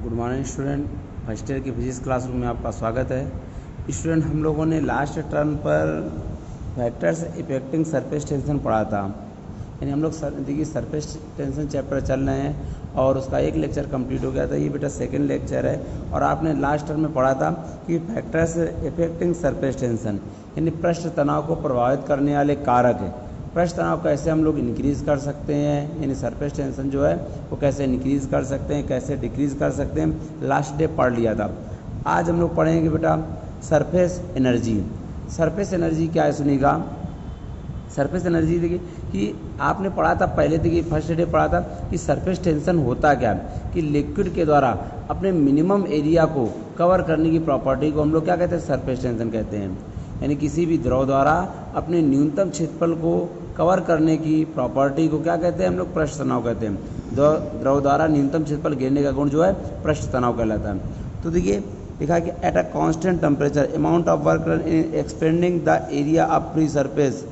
Good morning student. First year की physics classroom में आपका स्वागत है। स्टूडेंट, हम लोगों ने लास्ट टर्म पर फैक्टर्स इफेक्टिंग सरफेस टेंशन पढ़ा था। यानी हम लोग देखिए सरफेस टेंशन चैप्टर चल रहे हैं और उसका एक लेक्चर कंप्लीट हो गया था। ये बेटा सेकंड लेक्चर है और आपने लास्ट टर्म में पढ़ा था कि फैक्टर्स इफेक्टिंग सरफेस टेंशन यानी पृष्ठ तनाव को प्रभावित करने वाले कारक है। पृष्ठ तनाव कैसे हम लोग इंक्रीज़ कर सकते हैं, यानी सरफेस टेंशन जो है वो कैसे इंक्रीज़ कर सकते हैं, कैसे डिक्रीज़ कर सकते हैं, लास्ट डे पढ़ लिया था। आज हम लोग पढ़ेंगे बेटा सरफेस एनर्जी। सरफेस एनर्जी क्या है सुनिएगा। सरफेस एनर्जी देखिए कि आपने पढ़ा था पहले, देखिए फर्स्ट डे पढ़ा था कि सरफेस टेंशन होता क्या है कि लिक्विड के द्वारा अपने मिनिमम एरिया को कवर करने की प्रॉपर्टी को हम लोग क्या कहते हैं, सरफेस टेंशन कहते हैं। यानी किसी भी द्रव द्वारा अपने न्यूनतम क्षेत्रफल को कवर करने की प्रॉपर्टी को क्या कहते हैं, हम लोग पृष्ठ तनाव कहते हैं। द्रव द्वारा न्यूनतम क्षेत्रफल घेरने का गुण जो है पृष्ठ तनाव कहलाता है। तो देखिए लिखा कि at a constant temperature amount of work in expanding the area of free surface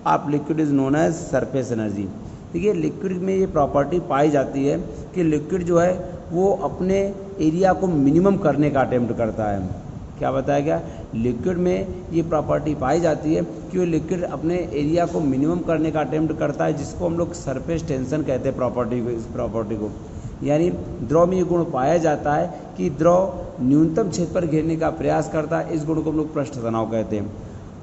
of liquid is known as surface energy. देखिए लिक्विड में ये प्रॉपर्टी पाई जाती है कि लिक्विड जो है वो अपने एरिया को मिनिमम करने का अटेम्प्ट करता है। क्या बताया गया, लिक्विड में ये प्रॉपर्टी पाई जाती है कि वो लिक्विड अपने एरिया को मिनिमम करने का अटेम्प्ट करता है, जिसको हम लोग सरफेस टेंशन कहते हैं प्रॉपर्टी को। इस प्रॉपर्टी को यानी द्रव में ये गुण पाया जाता है कि द्रव न्यूनतम क्षेत्र पर घेरने का प्रयास करता है। इस गुण को हम लोग पृष्ठ तनाव कहते हैं।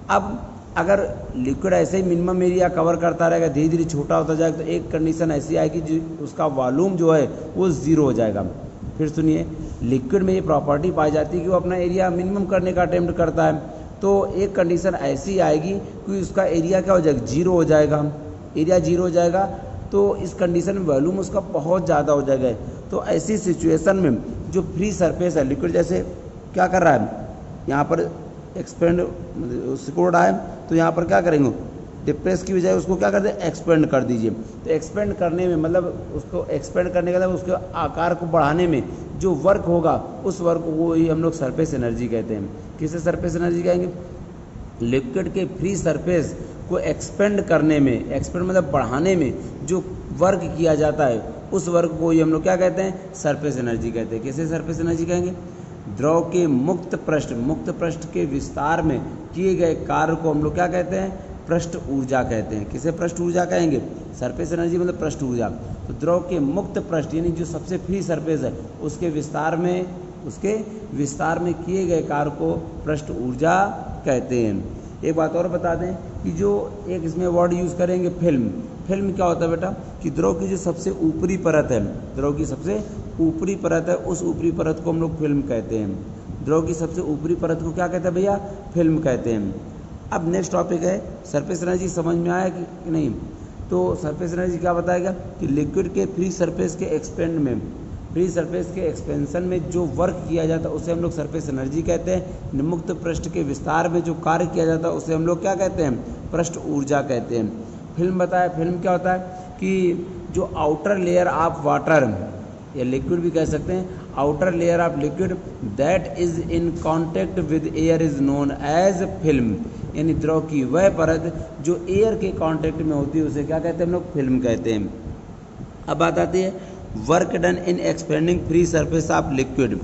अब अगर लिक्विड ऐसे ही मिनिमम एरिया कवर करता रहेगा, धीरे धीरे छोटा होता जाएगा, तो एक कंडीशन ऐसी आएगी जो उसका वॉल्यूम जो है वो ज़ीरो हो जाएगा। फिर सुनिए, लिक्विड में ये प्रॉपर्टी पाई जाती है कि वो अपना एरिया मिनिमम करने का अटेम्प्ट करता है। तो एक कंडीशन ऐसी आएगी कि उसका एरिया क्या हो जाएगा, जीरो हो जाएगा। एरिया जीरो हो जाएगा तो इस कंडीशन में वॉल्यूम उसका बहुत ज़्यादा हो जाएगा। तो ऐसी सिचुएशन में जो फ्री सरफेस है, लिक्विड जैसे क्या कर रहा है, यहाँ पर एक्सपेंड सिकुड़ रहा है, तो यहाँ पर क्या करेंगे, डिप्रेस की बजाय उसको क्या कर दे, एक्सपेंड कर दीजिए। तो एक्सपेंड करने में मतलब उसको एक्सपेंड करने का मतलब उसके आकार को बढ़ाने में जो वर्क होगा उस वर्क को ही हम लोग सरफेस एनर्जी कहते हैं। किसे सरफेस एनर्जी कहेंगे, लिक्विड के फ्री सरफेस को एक्सपेंड करने में, एक्सपेंड मतलब बढ़ाने में जो वर्क किया जाता है उस वर्क को ही हम लोग क्या कहते हैं, सरफेस एनर्जी कहते हैं। किसे सरफेस एनर्जी कहेंगे, द्रव के मुक्त पृष्ठ के विस्तार में किए गए कार्य को हम लोग क्या कहते हैं, पृष्ठ ऊर्जा कहते हैं। किसे पृष्ठ ऊर्जा कहेंगे, सरफेस एनर्जी मतलब पृष्ठ ऊर्जा। तो द्रव के मुक्त पृष्ठ यानी जो सबसे फ्री सरफेस है उसके विस्तार में किए गए कार्य को पृष्ठ ऊर्जा कहते हैं। एक बात और बता दें कि जो एक इसमें वर्ड यूज़ करेंगे फिल्म। फिल्म क्या होता है बेटा कि द्रव की जो सबसे ऊपरी परत है, द्रव की सबसे ऊपरी परत है, उस ऊपरी परत को हम लोग फिल्म कहते हैं। द्रव की सबसे ऊपरी परत को क्या कहते हैं भैया, फिल्म कहते हैं। अब नेक्स्ट टॉपिक है सरफेस एनर्जी। समझ में आया कि नहीं। तो सरफेस एनर्जी क्या बताएगा कि लिक्विड के फ्री सरफेस के एक्सपेंशन में जो वर्क किया जाता है उसे हम लोग सरफेस एनर्जी कहते हैं। मुक्त पृष्ठ के विस्तार में जो कार्य किया जाता है उसे हम लोग क्या कहते हैं, पृष्ठ ऊर्जा कहते हैं। फिल्म बताया, फिल्म क्या होता है कि जो आउटर लेयर ऑफ वाटर या लिक्विड भी कह सकते हैं, outer layer of liquid that is in contact with air is known as film. यानी द्रव की वह परत जो एयर के कांटेक्ट में होती है उसे क्या कहते हैं, हम लोग फिल्म कहते हैं। अब बात आती है work done in expanding free surface of liquid.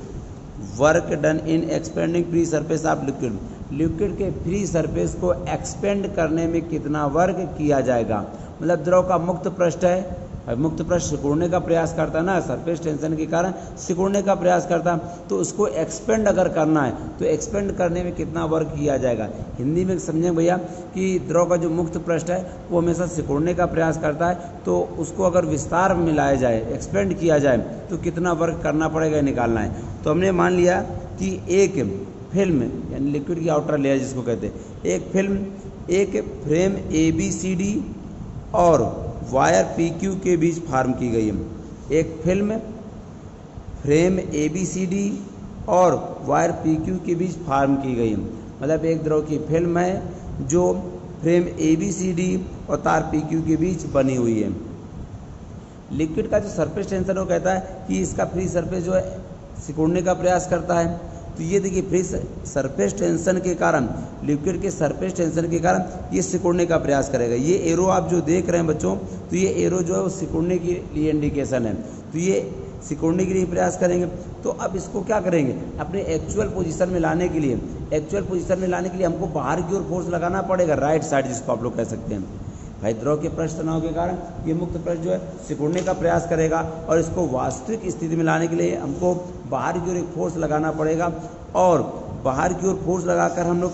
Work done in expanding free surface of liquid, liquid के फ्री सरफेस को एक्सपेंड करने में कितना वर्क किया जाएगा। मतलब द्रव का मुक्त पृष्ठ है, मुक्त पृष्ठ सिकुड़ने का प्रयास करता है ना, सरफेस टेंशन के कारण सिकुड़ने का प्रयास करता है, तो उसको एक्सपेंड अगर करना है तो एक्सपेंड करने में कितना वर्क किया जाएगा। हिंदी में समझें भैया कि द्रव का जो मुक्त पृष्ठ है वो हमेशा सिकुड़ने का प्रयास करता है, तो उसको अगर विस्तार में लाया जाए, एक्सपेंड किया जाए तो कितना वर्क करना पड़ेगा, निकालना है। तो हमने मान लिया कि एक फिल्म यानी लिक्विड की आउटर लेयर जिसको कहते हैं, एक फिल्म एक फ्रेम ABCD और वायर PQ के बीच फार्म की गई है। एक फिल्म फ्रेम ABCD और वायर PQ के बीच फार्म की गई है। मतलब एक द्रव की फिल्म है जो फ्रेम ABCD और तार PQ के बीच बनी हुई है। लिक्विड का जो सरफेस टेंशन वो कहता है कि इसका फ्री सरफेस जो है सिकुड़ने का प्रयास करता है। तो ये देखिए फ्री सरफेस टेंशन के कारण, लिक्विड के सरफेस टेंशन के कारण ये सिकुड़ने का प्रयास करेगा। ये एरो आप जो देख रहे हैं बच्चों, तो ये एरो जो है वो सिकुड़ने के लिए इंडिकेशन है। तो ये सिकुड़ने के लिए प्रयास करेंगे। तो अब इसको क्या करेंगे, अपने एक्चुअल पोजीशन में लाने के लिए हमको बाहर की ओर फोर्स लगाना पड़ेगा, राइट साइड जिसको आप लोग कह सकते हैं। भाई द्रव के पृष्ठ तनाव के कारण ये मुक्त पृष्ठ जो है सिकुड़ने का प्रयास करेगा और इसको वास्तविक स्थिति में लाने के लिए हमको बाहर की ओर एक फोर्स लगाना पड़ेगा और बाहर की ओर फोर्स लगाकर हम लोग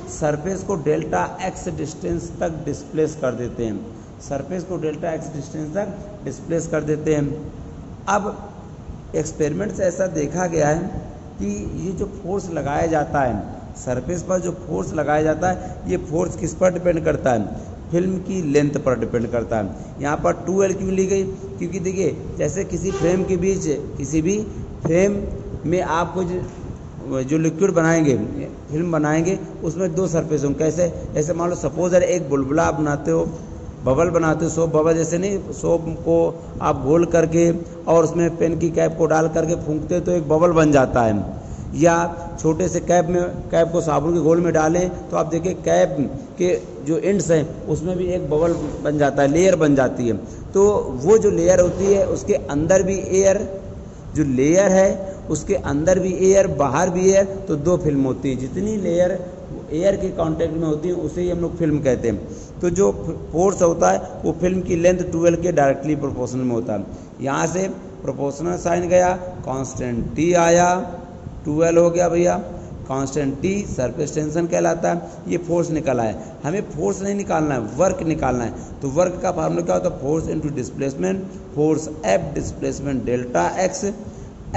सरफेस को डेल्टा एक्स डिस्टेंस तक डिस्प्लेस कर देते हैं। सरफेस को डेल्टा एक्स डिस्टेंस तक डिस्प्लेस कर देते हैं। अब एक्सपेरिमेंट से ऐसा देखा गया है कि ये जो फोर्स लगाया जाता है सरफेस पर, जो फोर्स लगाया जाता है ये फोर्स किस पर डिपेंड करता है, फिल्म की लेंथ पर डिपेंड करता है। यहाँ पर 2L क्यों ली गई, क्योंकि देखिए जैसे किसी फ्रेम के बीच, किसी भी फ्रेम में आपको जो लिक्विड बनाएंगे, फिल्म बनाएंगे, उसमें दो सरफेस होंगे। कैसे, जैसे मान लो सपोज है एक बुलबुला आप बनाते हो, बबल बनाते हो, सोप बबल जैसे नहीं, सोप को आप घोल करके और उसमें पेन की कैप को डाल करके फूंकते तो एक बबल बन जाता है। या छोटे से कैप को साबुन के घोल में डालें तो आप देखिए कैप के जो एंड्स हैं उसमें भी एक बबल बन जाता है, लेयर बन जाती है। तो वो जो लेयर होती है उसके अंदर भी एयर, जो लेयर है उसके अंदर भी एयर, बाहर भी एयर, तो दो फिल्म होती है। जितनी लेयर एयर के कांटेक्ट में होती है उसे ही हम लोग फिल्म कहते हैं। तो जो फोर्स होता है वो फिल्म की लेंथ 2L के डायरेक्टली प्रोपोर्शनल में होता है। यहाँ से प्रोपोर्शनल साइन गया, कांस्टेंट T आया, 2L हो गया भैया, कांस्टेंट T सरफेस टेंशन कहलाता है। ये फोर्स निकला है, हमें फोर्स नहीं निकालना है, वर्क निकालना है। तो वर्क का फार्मूला क्या होता है, force into displacement, force F displacement delta x,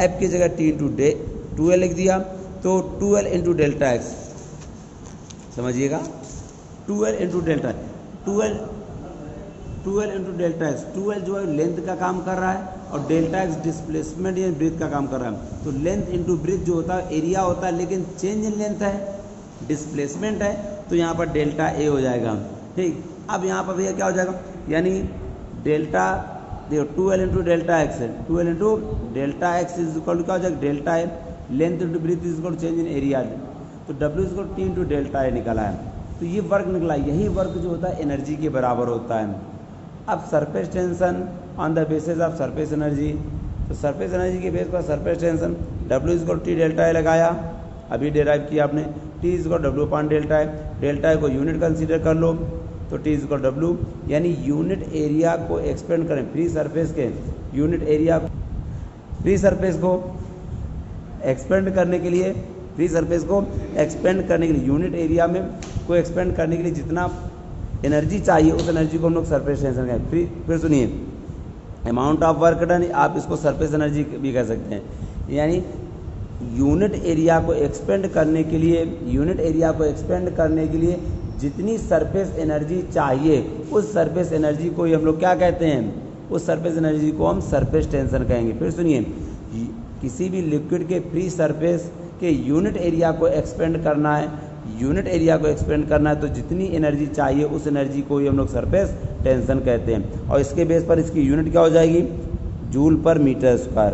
F की जगह T इंटू 2L लिख दिया, तो 2L इंटू डेल्टा x, समझिएगा 2L into delta, 2L into delta x, 2L जो है लेंथ का काम कर रहा है और डेल्टा x डिस्प्लेसमेंट या ब्रीथ का काम कर रहा है। तो लेंथ इंटू ब्रीथ जो होता है एरिया होता है, लेकिन चेंज इन लेंथ है, डिस्प्लेसमेंट है, तो यहाँ पर डेल्टा A हो जाएगा। ठीक, अब यहाँ पर भैया क्या हो जाएगा, यानी डेल्टा देखो 2L इंटू डेल्टा एक्स है, 2L into delta X is equal to क्या हो जाएगा, डेल्टा है, length into breadth is equal to change in area, तो W is equal to T into delta A निकला है। तो ये वर्क निकला, यही वर्क जो होता है एनर्जी के बराबर होता है। अब surface tension on the basis of surface energy, तो सरफेस एनर्जी के बेस पर surface tension W is equal to T delta A लगाया, अभी डेराइव किया आपने, T is equal W upon delta A, delta A को यूनिट कंसीडर कर लो, तो T इज इक्वल W, यानी यूनिट एरिया को एक्सपेंड करें, फ्री सरफेस के यूनिट एरिया, फ्री सरफेस को एक्सपेंड करने के लिए, फ्री सरफेस को एक्सपेंड करने के लिए, यूनिट एरिया में को एक्सपेंड करने के लिए जितना एनर्जी चाहिए उस एनर्जी को हम लोग सरफेस टेंशन कहें। फिर सुनिए, अमाउंट ऑफ वर्क डन, आप इसको सरफेस एनर्जी भी कह सकते हैं। यानी यूनिट एरिया को एक्सपेंड करने के लिए, यूनिट एरिया को एक्सपेंड करने के लिए जितनी सरफेस एनर्जी चाहिए उस सरफेस एनर्जी को ही हम लोग क्या कहते हैं, उस सरफेस एनर्जी को हम सरफेस टेंशन कहेंगे। फिर सुनिए, किसी भी लिक्विड के फ्री सरफेस के यूनिट एरिया को एक्सपेंड करना है, यूनिट एरिया को एक्सपेंड करना है तो जितनी एनर्जी चाहिए उस एनर्जी को ही हम लोग सरफेस टेंशन कहते हैं। और इसके बेस पर इसकी यूनिट क्या हो जाएगी, जूल पर मीटर स्क्वायर।